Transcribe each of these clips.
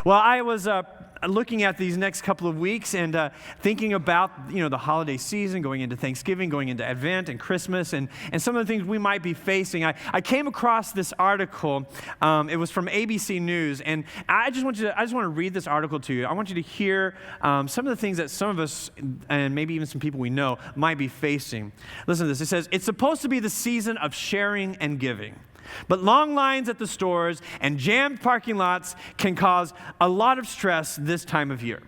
Well, I was looking at these next couple of weeks and thinking about, the holiday season, going into Thanksgiving, going into Advent and Christmas, and some of the things we might be facing. I came across this article. It was from ABC News, and I just want to read this article to you. I want you to hear some of the things that some of us, and maybe even some people we know, might be facing. Listen to this. It says, it's supposed to be the season of sharing and giving. But long lines at the stores and jammed parking lots can cause a lot of stress this time of year.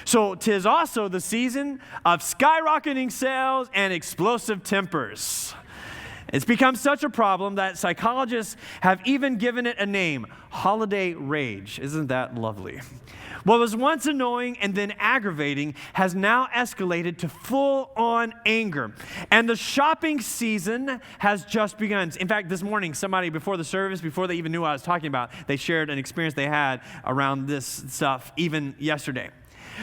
So 'tis also the season of skyrocketing sales and explosive tempers. It's become such a problem that psychologists have even given it a name, holiday rage. Isn't that lovely? What was once annoying and then aggravating has now escalated to full-on anger. And the shopping season has just begun. In fact, this morning, somebody before the service, before they even knew what I was talking about, they shared an experience they had around this stuff even yesterday.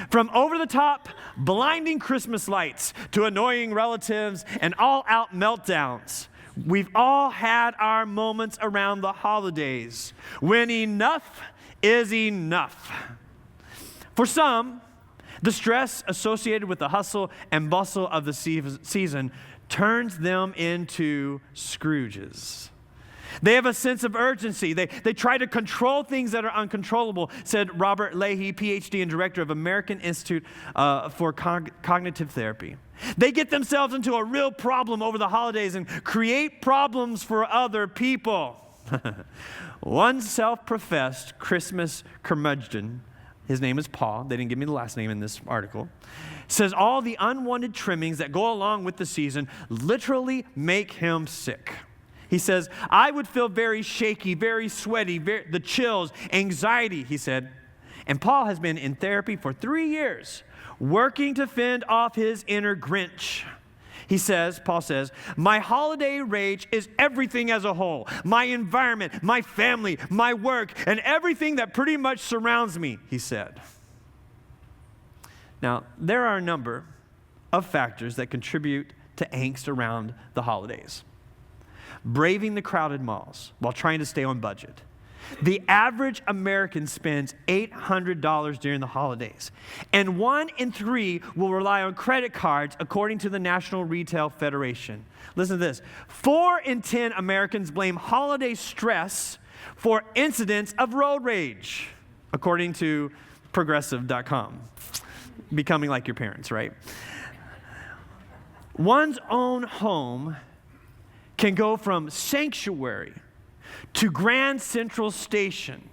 From over-the-top, blinding Christmas lights to annoying relatives and all-out meltdowns, we've all had our moments around the holidays when enough is enough. For some, the stress associated with the hustle and bustle of the season turns them into Scrooges. They have a sense of urgency. They try to control things that are uncontrollable, said Robert Leahy, PhD and director of American Institute for Cognitive Therapy. They get themselves into a real problem over the holidays and create problems for other people. One self-professed Christmas curmudgeon, his name is Paul, they didn't give me the last name in this article, says all the unwanted trimmings that go along with the season literally make him sick. He says, I would feel very shaky, very sweaty, the chills, anxiety, he said. And Paul has been in therapy for 3 years, working to fend off his inner Grinch. Paul says, my holiday rage is everything as a whole. My environment, my family, my work, and everything that pretty much surrounds me, he said. Now, there are a number of factors that contribute to angst around the holidays. Braving the crowded malls while trying to stay on budget. The average American spends $800 during the holidays, and 1 in 3 will rely on credit cards, according to the National Retail Federation. Listen to this. 4 in 10 Americans blame holiday stress for incidents of road rage, according to progressive.com. Becoming like your parents, right? One's own home can go from sanctuary to Grand Central Station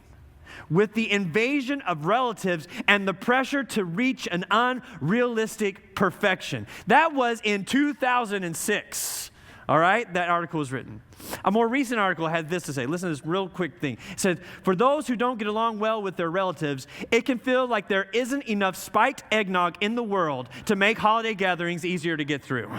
with the invasion of relatives and the pressure to reach an unrealistic perfection. That was in 2006, all right? That article was written. A more recent article had this to say. Listen to this real quick thing. It said, for those who don't get along well with their relatives, it can feel like there isn't enough spiked eggnog in the world to make holiday gatherings easier to get through.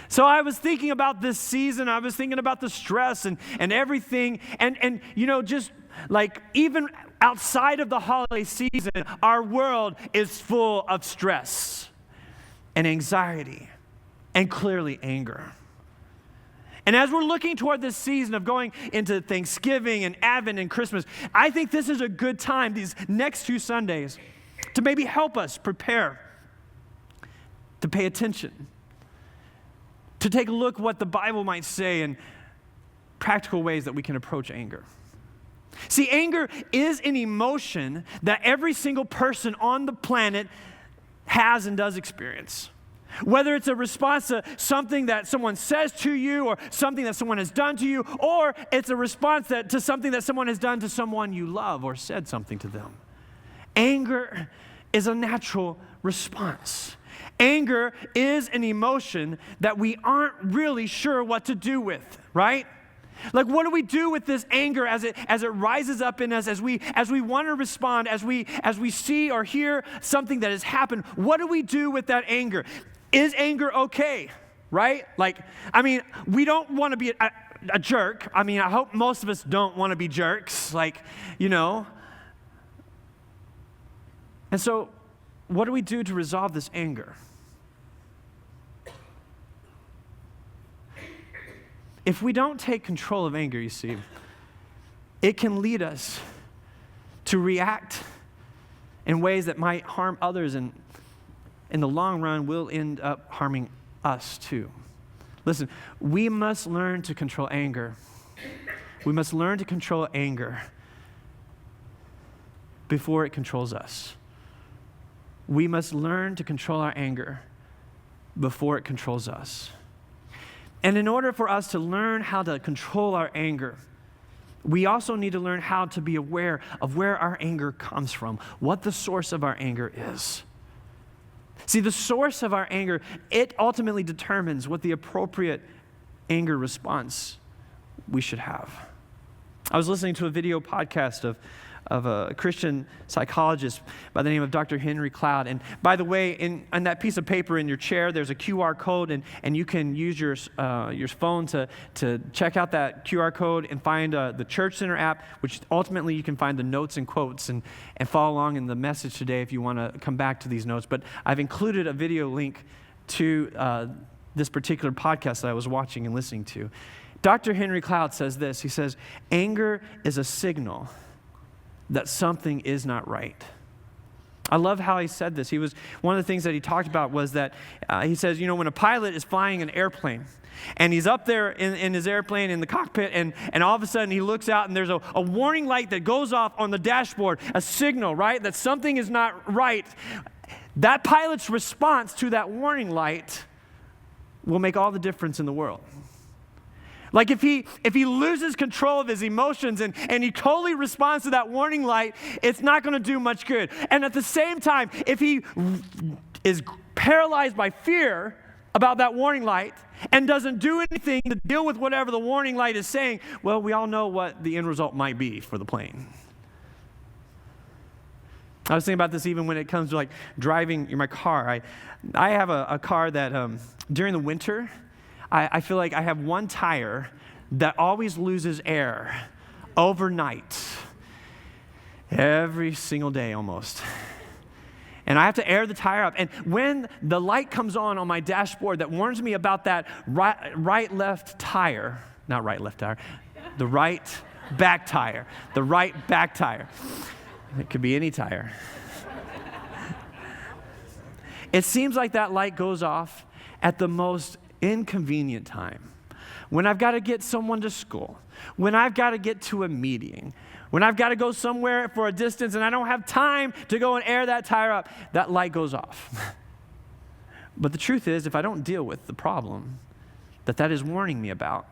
So I was thinking about this season. I was thinking about the stress and everything. And just like even outside of the holiday season, our world is full of stress and anxiety and clearly anger. And as we're looking toward this season of going into Thanksgiving and Advent and Christmas, I think this is a good time, these next 2 Sundays, to maybe help us prepare, to pay attention, to take a look what the Bible might say in practical ways that we can approach anger. See, anger is an emotion that every single person on the planet has and does experience. Whether it's a response to something that someone says to you or something that someone has done to you, or it's a response to something that someone has done to someone you love or said something to them. Anger is a natural response. Anger is an emotion that we aren't really sure what to do with, right? Like, what do we do with this anger as it rises up in us, as we want to respond, as we see or hear something that has happened? What do we do with that anger? Is anger okay, right? We don't want to be a jerk. I hope most of us don't want to be jerks, And so, what do we do to resolve this anger? If we don't take control of anger, you see, it can lead us to react in ways that might harm others and in the long run will end up harming us too. Listen, we must learn to control anger. We must learn to control anger before it controls us. We must learn to control our anger before it controls us. And in order for us to learn how to control our anger, we also need to learn how to be aware of where our anger comes from, what the source of our anger is. See, the source of our anger, it ultimately determines what the appropriate anger response we should have. I was listening to a video podcast of a Christian psychologist by the name of Dr. Henry Cloud. And by the way, on that piece of paper in your chair, there's a QR code, and you can use your phone to check out that QR code and find the Church Center app, which ultimately you can find the notes and quotes and follow along in the message today if you want to come back to these notes. But I've included a video link to this particular podcast that I was watching and listening to. Dr. Henry Cloud says this. He says, anger is a signal that something is not right. I love how he said this. One of the things that he talked about was that he says, when a pilot is flying an airplane and he's up there in his airplane in the cockpit and all of a sudden he looks out and there's a warning light that goes off on the dashboard, a signal, right, that something is not right. That pilot's response to that warning light will make all the difference in the world. Like if he loses control of his emotions and he totally responds to that warning light, it's not going to do much good. And at the same time, if he is paralyzed by fear about that warning light and doesn't do anything to deal with whatever the warning light is saying, well, we all know what the end result might be for the plane. I was thinking about this even when it comes to like driving in my car. I have a car that during the winter, I feel like I have one tire that always loses air overnight, every single day almost. And I have to air the tire up. And when the light comes on my dashboard that warns me about that right-left tire, not right-left tire, the right back tire, the right back tire. It could be any tire. It seems like that light goes off at the most inconvenient time, when I've got to get someone to school, when I've got to get to a meeting, when I've got to go somewhere for a distance and I don't have time to go and air that tire up, that light goes off. But the truth is, if I don't deal with the problem that is warning me about,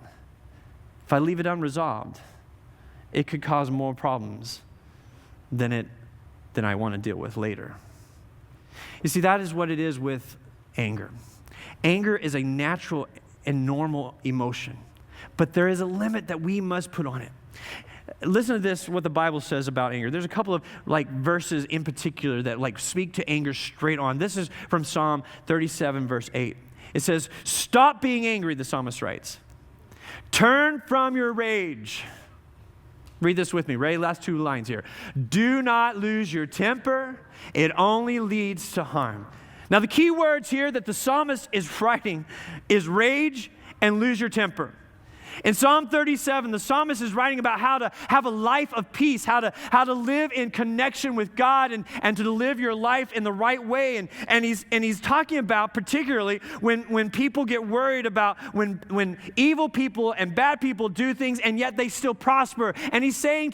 if I leave it unresolved, it could cause more problems than I want to deal with later. You see, that is what it is with anger. Anger is a natural and normal emotion, but there is a limit that we must put on it. Listen to this, what the Bible says about anger. There's a couple of verses in particular that speak to anger straight on. This is from Psalm 37, verse 8. It says, "Stop being angry," the psalmist writes. "Turn from your rage." Read this with me, Ray, last two lines here. "Do not lose your temper. It only leads to harm." Now, the key words here that the psalmist is writing is rage and lose your temper. In Psalm 37, the psalmist is writing about how to have a life of peace, how to live in connection with God and to live your life in the right way. And he's talking about particularly when people get worried about when evil people and bad people do things and yet they still prosper. And he's saying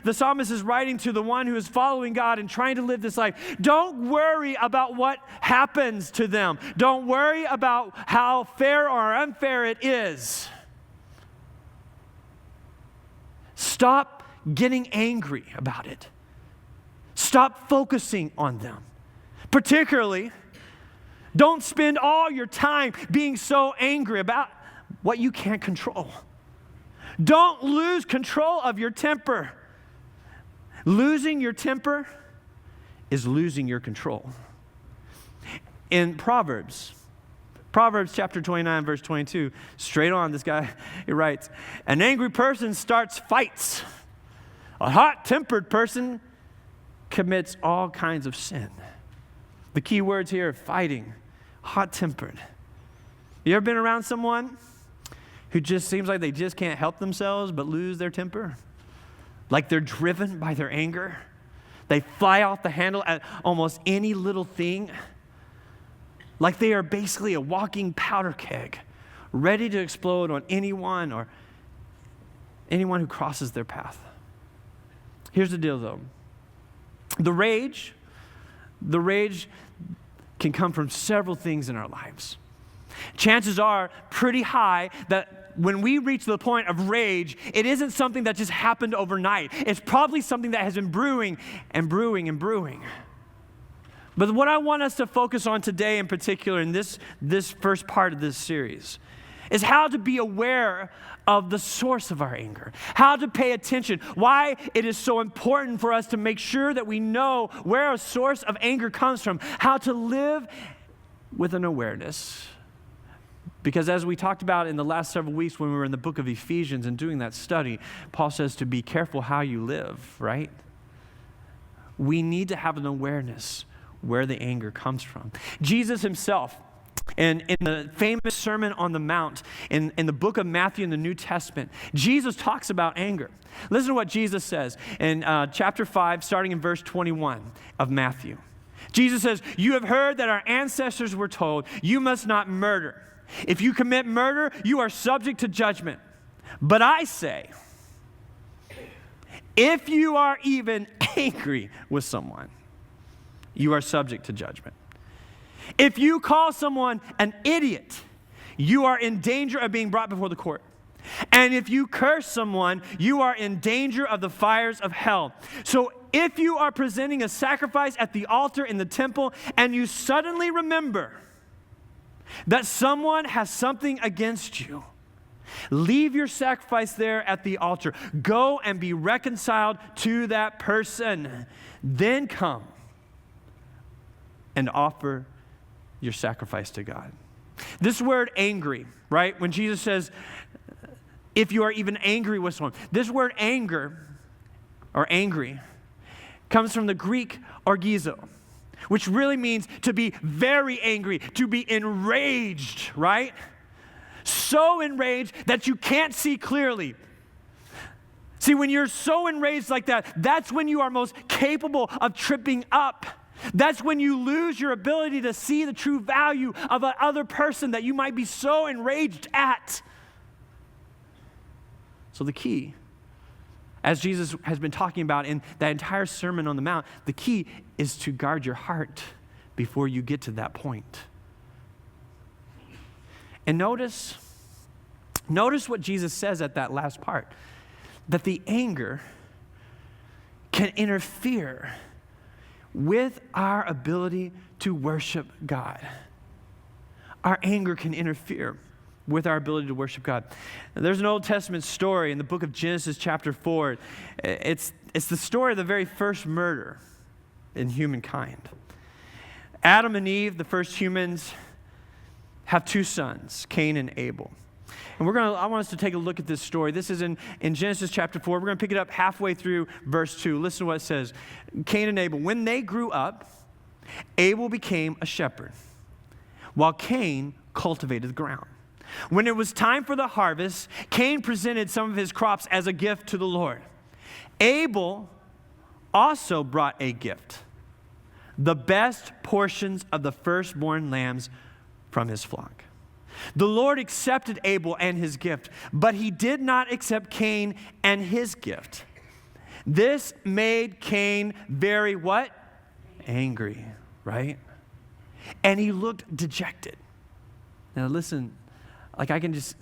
the psalmist is writing to the one who is following God and trying to live this life, don't worry about what happens to them. Don't worry about how fair or unfair it is. Stop getting angry about it. Stop focusing on them. Particularly, don't spend all your time being so angry about what you can't control. Don't lose control of your temper. Losing your temper is losing your control. In Proverbs chapter 29, verse 22, straight on, this guy, he writes, "An angry person starts fights. A hot-tempered person commits all kinds of sin." The key words here are fighting, hot-tempered. You ever been around someone who just seems like they just can't help themselves but lose their temper? Like they're driven by their anger? They fly off the handle at almost any little thing, like they are basically a walking powder keg, ready to explode on anyone who crosses their path. Here's the deal, though. The rage can come from several things in our lives. Chances are pretty high that when we reach the point of rage, it isn't something that just happened overnight. It's probably something that has been brewing and brewing and brewing. But what I want us to focus on today in particular in this first part of this series is how to be aware of the source of our anger, how to pay attention, why it is so important for us to make sure that we know where a source of anger comes from, how to live with an awareness. Because as we talked about in the last several weeks when we were in the book of Ephesians and doing that study, Paul says to be careful how you live, right? We need to have an awareness where the anger comes from. Jesus himself, and in the famous Sermon on the Mount, in the book of Matthew in the New Testament, Jesus talks about anger. Listen to what Jesus says in chapter 5, starting in verse 21 of Matthew. Jesus says, "You have heard that our ancestors were told, 'You must not murder. If you commit murder, you are subject to judgment. But I say, if you are even angry with someone, you are subject to judgment. If you call someone an idiot, you are in danger of being brought before the court. And if you curse someone, you are in danger of the fires of hell. So if you are presenting a sacrifice at the altar in the temple and you suddenly remember that someone has something against you, leave your sacrifice there at the altar. Go and be reconciled to that person. Then come and offer your sacrifice to God." This word angry, right? When Jesus says, if you are even angry with someone, this word anger or angry comes from the Greek orgizo, which really means to be very angry, to be enraged, right? So enraged that you can't see clearly. See, when you're so enraged like that, that's when you are most capable of tripping up. That's when you lose your ability to see the true value of another person that you might be so enraged at. So the key, as Jesus has been talking about in that entire Sermon on the Mount, the key is to guard your heart before you get to that point. And notice what Jesus says at that last part, that the anger can interfere with our ability to worship God. Our anger can interfere with our ability to worship God. There's an Old Testament story in the book of Genesis chapter 4. It's the story of the very first murder in humankind. Adam and Eve, the first humans, have two sons, Cain and Abel. And I want us to take a look at this story. This is in Genesis chapter 4. We're going to pick it up halfway through verse 2. Listen to what it says. Cain and Abel. When they grew up, Abel became a shepherd, while Cain cultivated the ground. When it was time for the harvest, Cain presented some of his crops as a gift to the Lord. Abel also brought a gift, the best portions of the firstborn lambs from his flock. The Lord accepted Abel and his gift, but he did not accept Cain and his gift. This made Cain very what? Angry, right? And he looked dejected. Now listen, like I can just,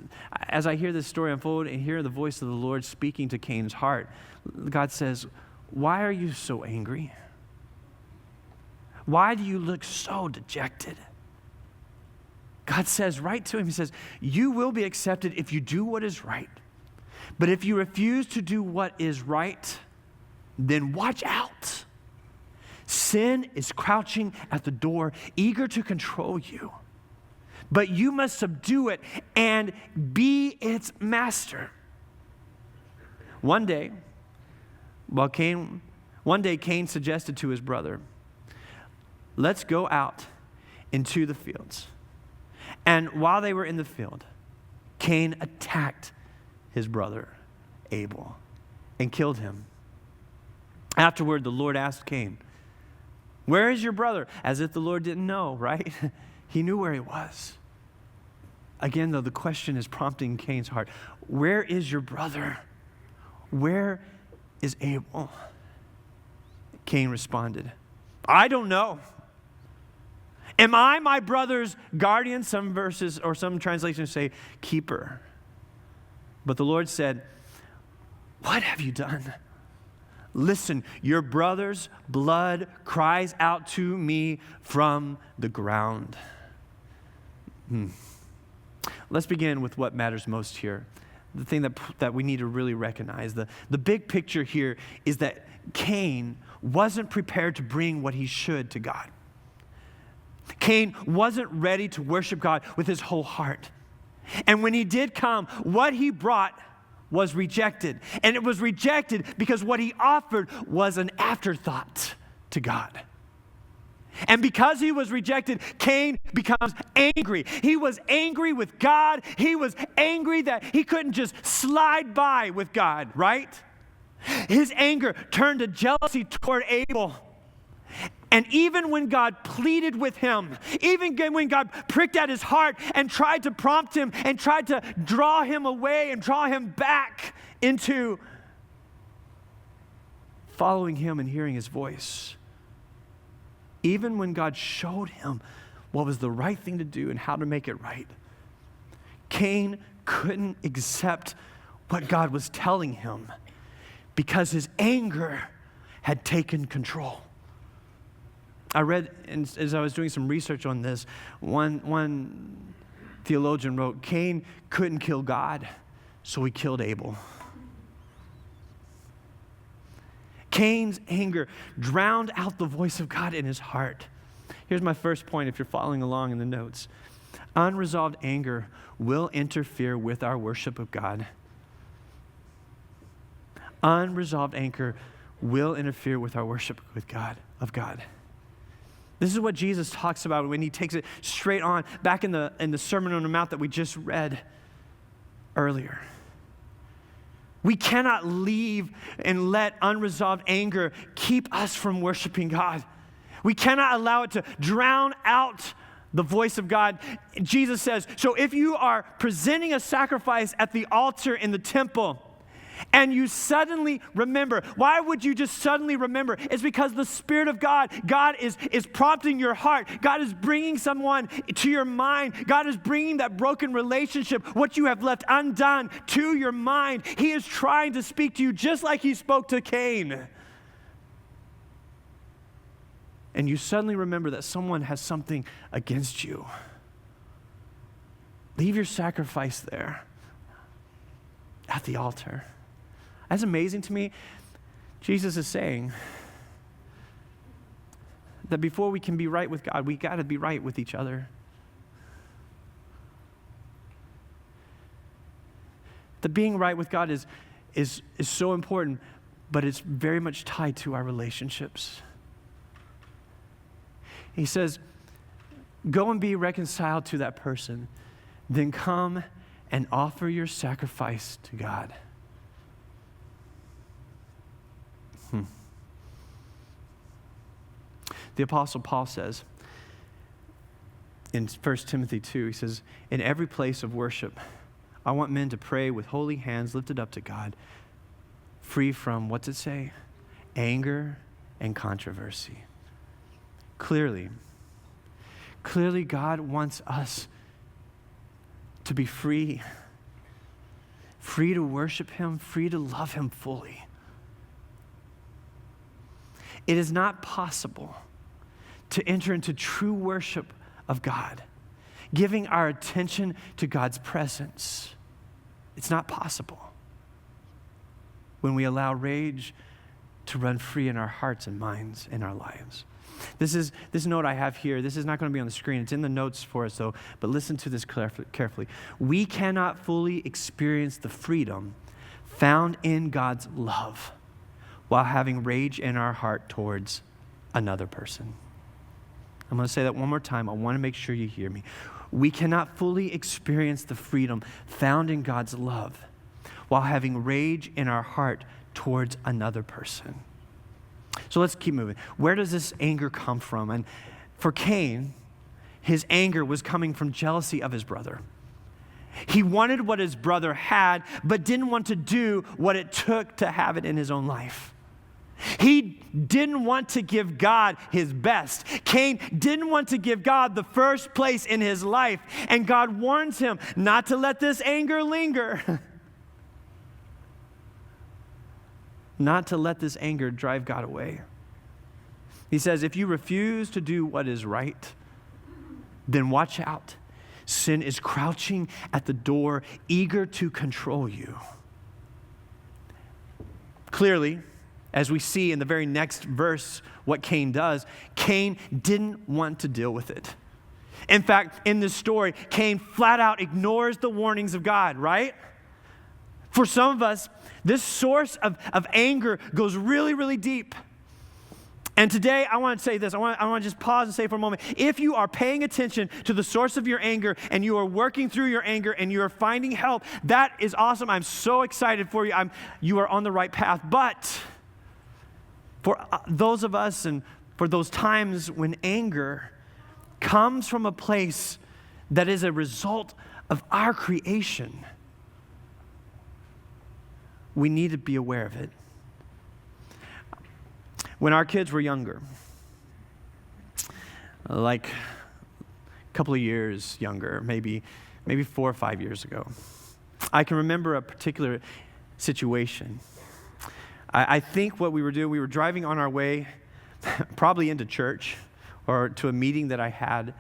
as I hear this story unfold and hear the voice of the Lord speaking to Cain's heart, God says, "Why are you so angry? Why do you look so dejected?" God says right to him, he says, "You will be accepted if you do what is right. But if you refuse to do what is right, then watch out. Sin is crouching at the door, eager to control you. But you must subdue it and be its master." One day, Cain suggested to his brother, "Let's go out into the fields." And while they were in the field, Cain attacked his brother Abel and killed him. Afterward, the Lord asked Cain, "Where is your brother?" As if the Lord didn't know, right? He knew where he was. Again, though, the question is prompting Cain's heart. Where is your brother? Where is Abel? Cain responded, "I don't know. Am I my brother's guardian?" Some verses or some translations say keeper. But the Lord said, "What have you done? Listen, your brother's blood cries out to me from the ground." Let's begin with what matters most here. The thing that we need to really recognize. The big picture here is that Cain wasn't prepared to bring what he should to God. Cain wasn't ready to worship God with his whole heart. And when he did come, what he brought was rejected. And it was rejected because what he offered was an afterthought to God. And because he was rejected, Cain becomes angry. He was angry with God. He was angry that he couldn't just slide by with God, right? His anger turned to jealousy toward Abel. And even when God pleaded with him, even when God pricked at his heart and tried to prompt him and tried to draw him away and draw him back into following him and hearing his voice, even when God showed him what was the right thing to do and how to make it right, Cain couldn't accept what God was telling him because his anger had taken control. I read, as I was doing some research on this, one theologian wrote, Cain couldn't kill God, so he killed Abel. Cain's anger drowned out the voice of God in his heart. Here's my first point if you're following along in the notes. Unresolved anger will interfere with our worship of God. Unresolved anger will interfere with our worship with God, of God. This is what Jesus talks about when he takes it straight on back in the Sermon on the Mount that we just read earlier. We cannot leave and let unresolved anger keep us from worshiping God. We cannot allow it to drown out the voice of God. Jesus says, so if you are presenting a sacrifice at the altar in the temple, and you suddenly remember. Why would you just suddenly remember? It's because the Spirit of God is prompting your heart. God is bringing someone to your mind. God is bringing that broken relationship, what you have left undone, to your mind. He is trying to speak to you just like he spoke to Cain. And you suddenly remember that someone has something against you. Leave your sacrifice there at the altar. That's amazing to me. Jesus is saying that before we can be right with God, we got to be right with each other. That being right with God is so important, but it's very much tied to our relationships. He says, go and be reconciled to that person, then come and offer your sacrifice to God. The Apostle Paul says in 1 Timothy 2, he says, in every place of worship, I want men to pray with holy hands lifted up to God, free from, what's it say? Anger and controversy. Clearly, God wants us to be free to worship him, free to love him fully. It is not possible to enter into true worship of God, giving our attention to God's presence. It's not possible when we allow rage to run free in our hearts and minds, in our lives. This note I have here, this is not going to be on the screen. It's in the notes for us, though, but listen to this carefully. We cannot fully experience the freedom found in God's love while having rage in our heart towards another person. I'm going to say that one more time. I want to make sure you hear me. We cannot fully experience the freedom found in God's love while having rage in our heart towards another person. So let's keep moving. Where does this anger come from? And for Cain, his anger was coming from jealousy of his brother. He wanted what his brother had, but didn't want to do what it took to have it in his own life. He didn't want to give God his best. Cain didn't want to give God the first place in his life. And God warns him not to let this anger linger. Not to let this anger drive God away. He says, if you refuse to do what is right, then watch out. Sin is crouching at the door, eager to control you. Clearly, as we see in the very next verse what Cain does, Cain didn't want to deal with it. In fact, in this story, Cain flat out ignores the warnings of God, right? For some of us, this source of anger goes really, really deep. And today, I want to say this. I want to just pause and say for a moment, if you are paying attention to the source of your anger and you are working through your anger and you are finding help, that is awesome. I'm so excited for you. You are on the right path. But for those of us and for those times when anger comes from a place that is a result of our creation, we need to be aware of it. When our kids were younger, like a couple of years younger, maybe 4 or 5 years ago, I can remember a particular situation. I think what we were doing, we were driving on our way, probably into church or to a meeting that I had.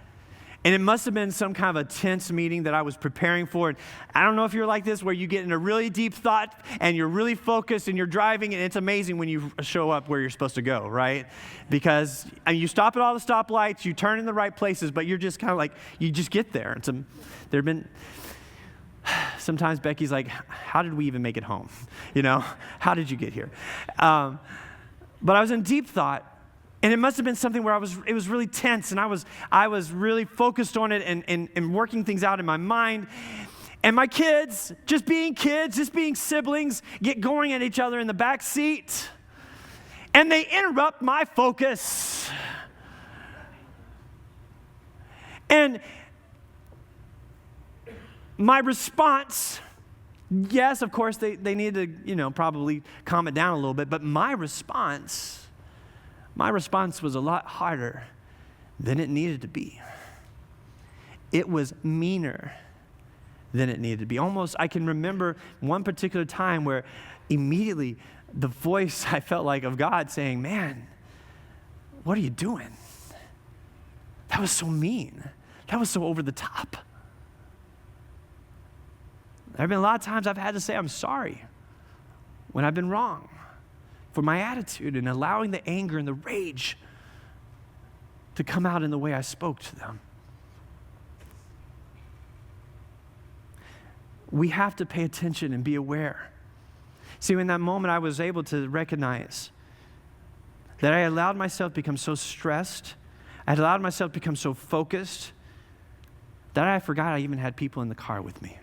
And it must have been some kind of a tense meeting that I was preparing for. And I don't know if you're like this, where you get in a really deep thought and you're really focused and you're driving, and it's amazing when you show up where you're supposed to go, right? Because you stop at all the stoplights, you turn in the right places, but you're just kind of like, you just get there. And there have been, sometimes Becky's like, how did we even make it home? How did you get here? But I was in deep thought. And it must have been something where it was really tense, and I was really focused on it and working things out in my mind. And my kids, just being siblings, get going at each other in the back seat. And they interrupt my focus. And my response, yes, of course, they need to, probably calm it down a little bit, but my response was a lot harder than it needed to be. It was meaner than it needed to be. Almost, I can remember one particular time where immediately the voice I felt like of God saying, man, what are you doing? That was so mean. That was so over the top. There have been a lot of times I've had to say I'm sorry when I've been wrong for my attitude and allowing the anger and the rage to come out in the way I spoke to them. We have to pay attention and be aware. See, in that moment, I was able to recognize that I allowed myself to become so stressed, I had allowed myself to become so focused that I forgot I even had people in the car with me.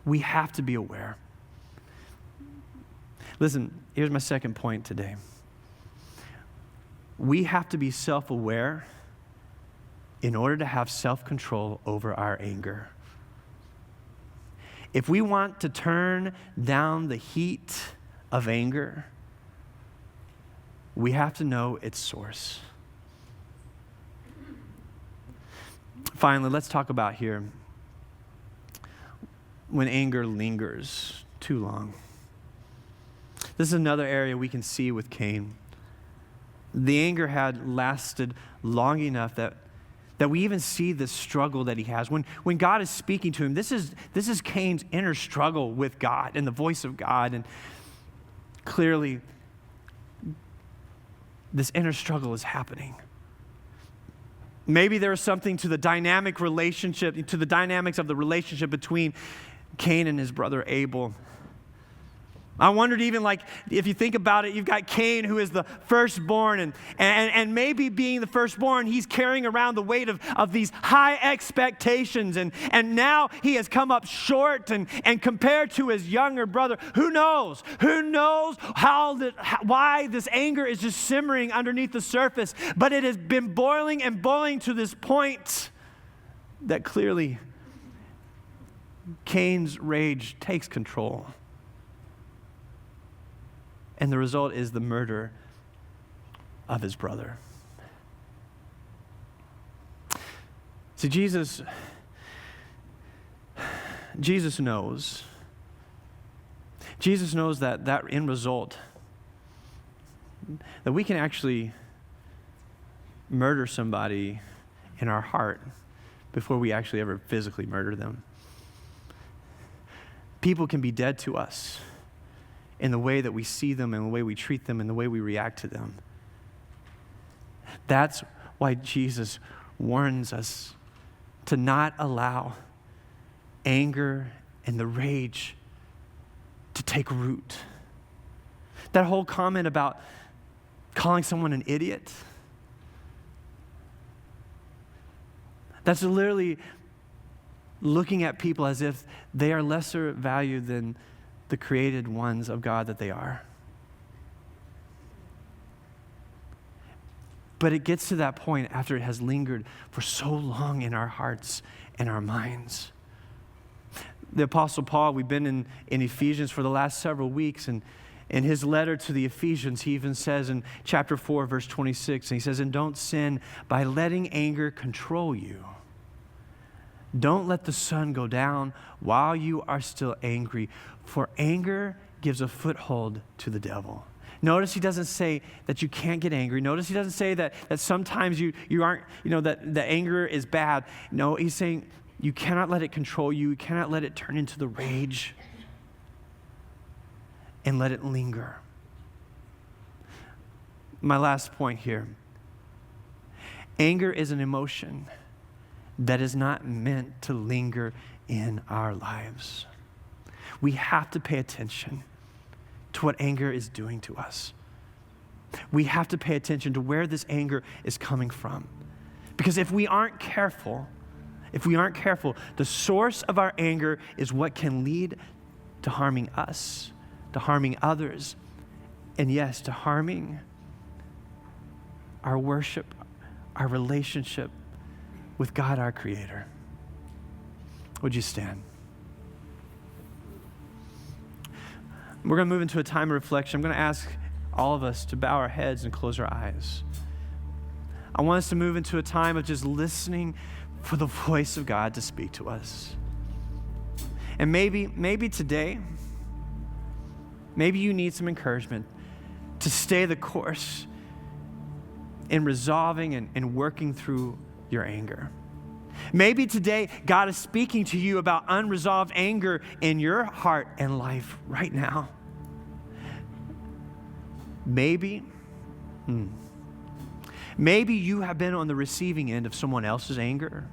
We have to be aware. Listen, here's my second point today. We have to be self-aware in order to have self-control over our anger. If we want to turn down the heat of anger, we have to know its source. Finally, let's talk about here when anger lingers too long. This is another area we can see with Cain. The anger had lasted long enough that we even see the struggle that he has. When God is speaking to him, this is Cain's inner struggle with God and the voice of God. And clearly, this inner struggle is happening. Maybe there is something to the dynamics of the relationship between Cain and his brother Abel. I wondered even, like, if you think about it, you've got Cain, who is the firstborn, and maybe being the firstborn, he's carrying around the weight of these high expectations, and now he has come up short, and compared to his younger brother, who knows? Who knows why this anger is just simmering underneath the surface, but it has been boiling and boiling to this point that clearly Cain's rage takes control. And the result is the murder of his brother. See, Jesus knows. Jesus knows that end result, that we can actually murder somebody in our heart before we actually ever physically murder them. People can be dead to us in the way that we see them, and the way we treat them, and the way we react to them. That's why Jesus warns us to not allow anger and the rage to take root. That whole comment about calling someone an idiot, that's literally looking at people as if they are lesser valued than the created ones of God that they are. But it gets to that point after it has lingered for so long in our hearts and our minds. The Apostle Paul, we've been in Ephesians for the last several weeks, and in his letter to the Ephesians, he even says in chapter 4, verse 26, and he says, "And don't sin by letting anger control you. Don't let the sun go down while you are still angry, for anger gives a foothold to the devil." Notice he doesn't say that you can't get angry. Notice he doesn't say that sometimes you aren't, that the anger is bad. No, he's saying you cannot let it control you. You cannot let it turn into the rage and let it linger. My last point here. Anger is an emotion that is not meant to linger in our lives. We have to pay attention to what anger is doing to us. We have to pay attention to where this anger is coming from. Because if we aren't careful, the source of our anger is what can lead to harming us, to harming others, and yes, to harming our worship, our relationship with God, our Creator. Would you stand? We're going to move into a time of reflection. I'm going to ask all of us to bow our heads and close our eyes. I want us to move into a time of just listening for the voice of God to speak to us. And maybe today, maybe you need some encouragement to stay the course in resolving and working through your anger. Maybe today God is speaking to you about unresolved anger in your heart and life right now. Maybe you have been on the receiving end of someone else's anger.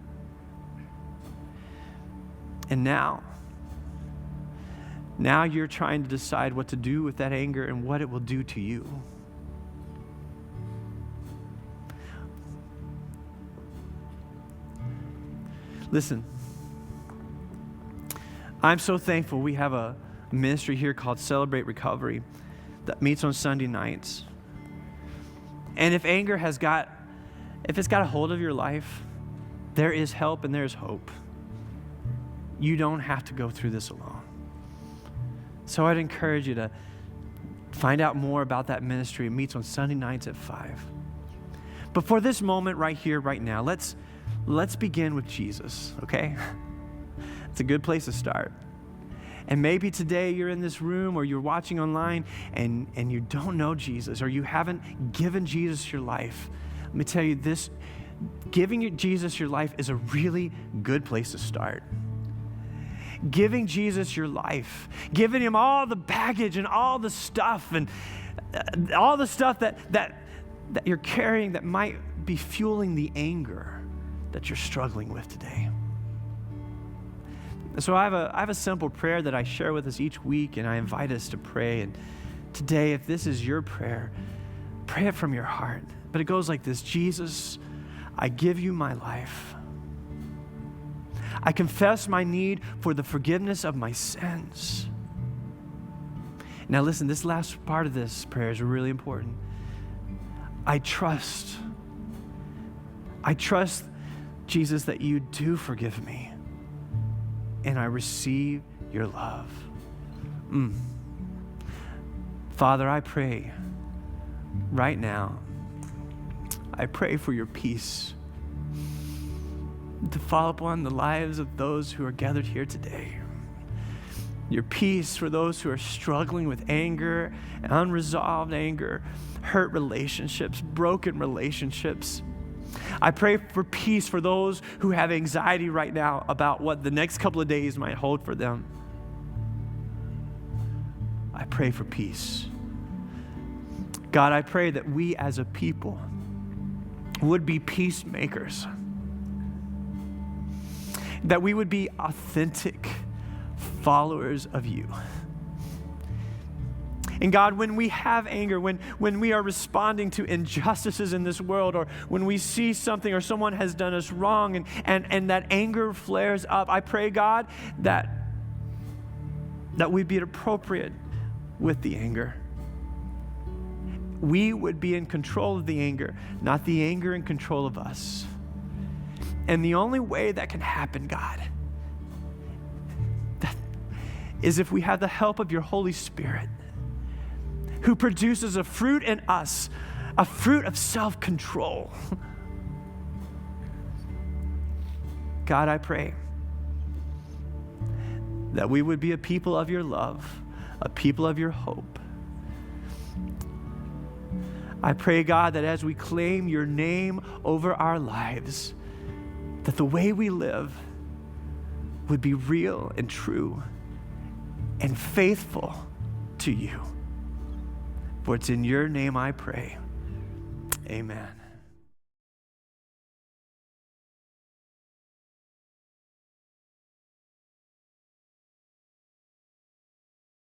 And now you're trying to decide what to do with that anger and what it will do to you. Listen, I'm so thankful we have a ministry here called Celebrate Recovery that meets on Sunday nights. And if anger it's got a hold of your life, there is help and there's hope. You don't have to go through this alone. So I'd encourage you to find out more about that ministry. It meets on Sunday nights at 5. But for this moment right here, right now, let's begin with Jesus, okay? It's a good place to start. And maybe today you're in this room or you're watching online and you don't know Jesus, or you haven't given Jesus your life. Let me tell you this, giving Jesus your life is a really good place to start. Giving Jesus your life, giving him all the baggage and all the stuff and all the stuff that you're carrying that might be fueling the anger that you're struggling with today. So I have a simple prayer that I share with us each week, and I invite us to pray. And today, if this is your prayer, pray it from your heart. But it goes like this: Jesus, I give you my life. I confess my need for the forgiveness of my sins. Now listen, this last part of this prayer is really important. I trust, Jesus, that you do forgive me, and I receive your love. Father, I pray right now, I pray for your peace to fall upon the lives of those who are gathered here today. Your peace for those who are struggling with anger, unresolved anger, hurt relationships, broken relationships. I pray for peace for those who have anxiety right now about what the next couple of days might hold for them. I pray for peace. God, I pray that we as a people would be peacemakers, that we would be authentic followers of you. And God, when we have anger, when we are responding to injustices in this world, or when we see something or someone has done us wrong and that anger flares up, I pray, God, that we'd be appropriate with the anger. We would be in control of the anger, not the anger in control of us. And the only way that can happen, God, is if we have the help of your Holy Spirit, who produces a fruit in us, a fruit of self-control. God, I pray that we would be a people of your love, a people of your hope. I pray, God, that as we claim your name over our lives, that the way we live would be real and true and faithful to you. For it's in your name I pray. Amen.